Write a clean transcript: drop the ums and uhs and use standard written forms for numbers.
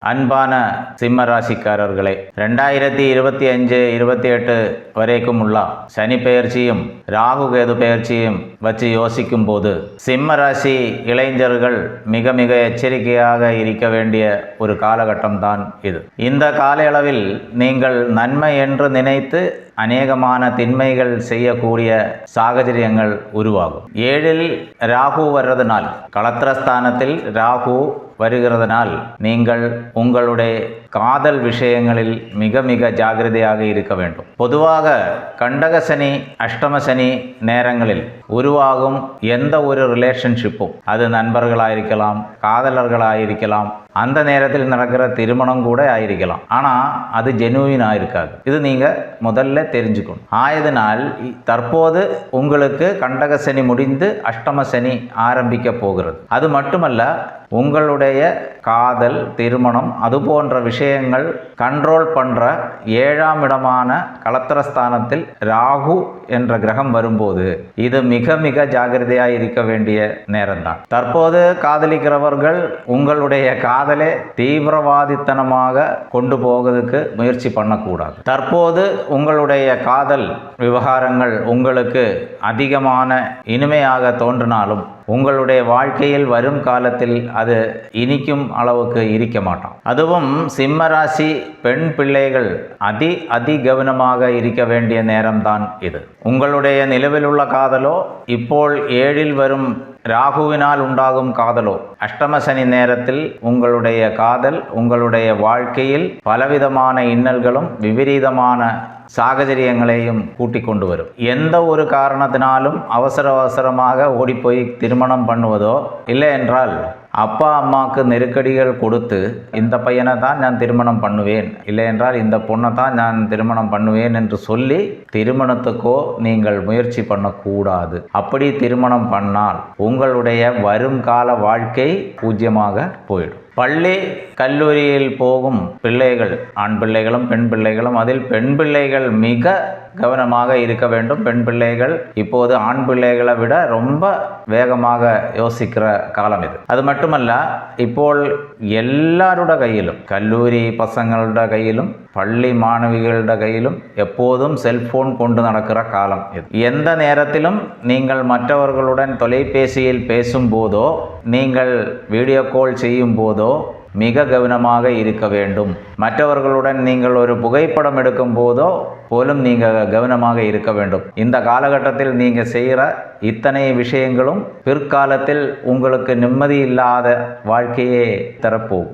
அன்பான சிம்ம ராசிக்காரர்களே, 2025 28 வரைக்கும் உள்ள சனி பெயர்ச்சியும் ராகு கேது பெயர்ச்சியும் வச்சு யோசிக்கும் போது சிம்ம ராசி இளைஞர்கள் மிக மிக எச்சரிக்கையாக இருக்க வேண்டிய ஒரு காலகட்டம் தான் இது. இந்த கால அளவில் நீங்கள் நன்மை என்று நினைத்து அநேகமான திண்மைகள் செய்யக்கூடிய சாகச்சரியங்கள் உருவாகும். 7ல் ராகு வர்றதுனால், களத்திரஸ்தானத்தில் ராகு வருகிறதுனால் நீங்கள் உங்களுடைய காதல் விஷயங்களில் மிக மிக ஜாக்கிரதையாக இருக்க வேண்டும். பொதுவாக கண்டக சனி அஷ்டம சனி நேரங்களில் உருவாகும் எந்த ஒரு ரிலேஷன்ஷிப்பும், அது நண்பர்களாயிருக்கலாம், காதலர்களாயிருக்கலாம், அந்த நேரத்தில் நடக்கிற திருமணம் கூட ஆயிருக்கலாம். ஆனால் அது ஜெனுவினாக இருக்காது. இது நீங்கள் முதல்ல தெரிஞ்சுக்கணும். ஆயதனால் தற்போது உங்களுக்கு கண்டக சனி முடிந்து அஷ்டம சனி ஆரம்பிக்க போகிறது. அது மட்டுமல்ல, உங்களுடைய காதல், திருமணம் அது போன்ற விஷயங்கள் கண்ட்ரோல் பண்ணுற 7ஆம் இடமான களத்திரஸ்தானத்தில் ராகு என்ற கிரகம் வரும்போது இது மிக மிக ஜாக்கிரதையாக இருக்க வேண்டிய நேரம்தான். தற்போது காதலிக்கிறவர்கள் உங்களுடைய காதலை தீவிரவாதித்தனமாக கொண்டு போவதற்கு முயற்சி பண்ணக்கூடாது. தற்போது உங்களுடைய காதல் விவகாரங்கள் உங்களுக்கு அதிகமான இனிமையாக தோன்றினாலும் உங்களுடைய வாழ்க்கையில் வரும் காலத்தில் அது இனிக்கும் அளவுக்கு இருக்க மாட்டோம். அதுவும் சிம்ம ராசி பெண் பிள்ளைகள் அதி கவனமாக இருக்க வேண்டிய நேரம்தான் இது. உங்களுடைய நிலவில் உள்ள காதலோ, இப்போ 7ல் வரும் ராகுவினால் உண்டாகும் காதலோ, அஷ்டம சனி நேரத்தில் உங்களுடைய காதல் உங்களுடைய வாழ்க்கையில் பலவிதமான இன்னல்களும் விபரீதமான சாகச்சரியங்களையும் கூட்டிக் கொண்டு வரும். எந்த ஒரு காரணத்தினாலும் அவசரமாக ஓடிப்போய் திருமணம் பண்ணுவதோ, இல்லை என்றால் அப்பா அம்மாவுக்கு நெருக்கடிகள் கொடுத்து இந்த பையனை தான் நான் திருமணம் பண்ணுவேன், இல்லை என்றால் இந்த பொண்ணை தான் நான் திருமணம் பண்ணுவேன் என்று சொல்லி திருமணத்துக்கோ நீங்கள் முயற்சி பண்ணக்கூடாது. அப்படி திருமணம் பண்ணால் உங்களுடைய வரும் கால வாழ்க்கை பூஜ்யமாக போயிடும். பள்ளி கல்லூரியில் போகும் பிள்ளைகள், ஆண் பிள்ளைகளும் பெண் பிள்ளைகளும், அதில் பெண் பிள்ளைகள் மிக கவனமாக இருக்க வேண்டும். பெண் பிள்ளைகள் இப்போது ஆண் பிள்ளைகளை விட ரொம்ப வேகமாக யோசிக்கிற காலம் இது. அது மட்டுமல்ல, இப்போ எல்லாரோட கையிலும், கல்லூரி பசங்களோட கையிலும், பள்ளி மாணவிகளோட கையிலும் எப்போதும் செல்போன் கொண்டு நடக்கிற காலம் இது. எந்த நேரத்திலும் நீங்கள் மற்றவர்களுடன் தொலைபேசியில் பேசும்போதோ, நீங்கள் வீடியோ கால் செய்யும் போதோ மிக கவனமாக இருக்க வேண்டும். மற்றவர்களுடன் நீங்கள் ஒரு புகைப்படம் எடுக்கும் போதோ போலும் நீங்கள் கவனமாக இருக்க வேண்டும். இந்த காலகட்டத்தில் நீங்கள் செய்கிற இத்தனை விஷயங்களும் பிற்காலத்தில் உங்களுக்கு நிம்மதி இல்லாத வாழ்க்கையே தரப்போகும்.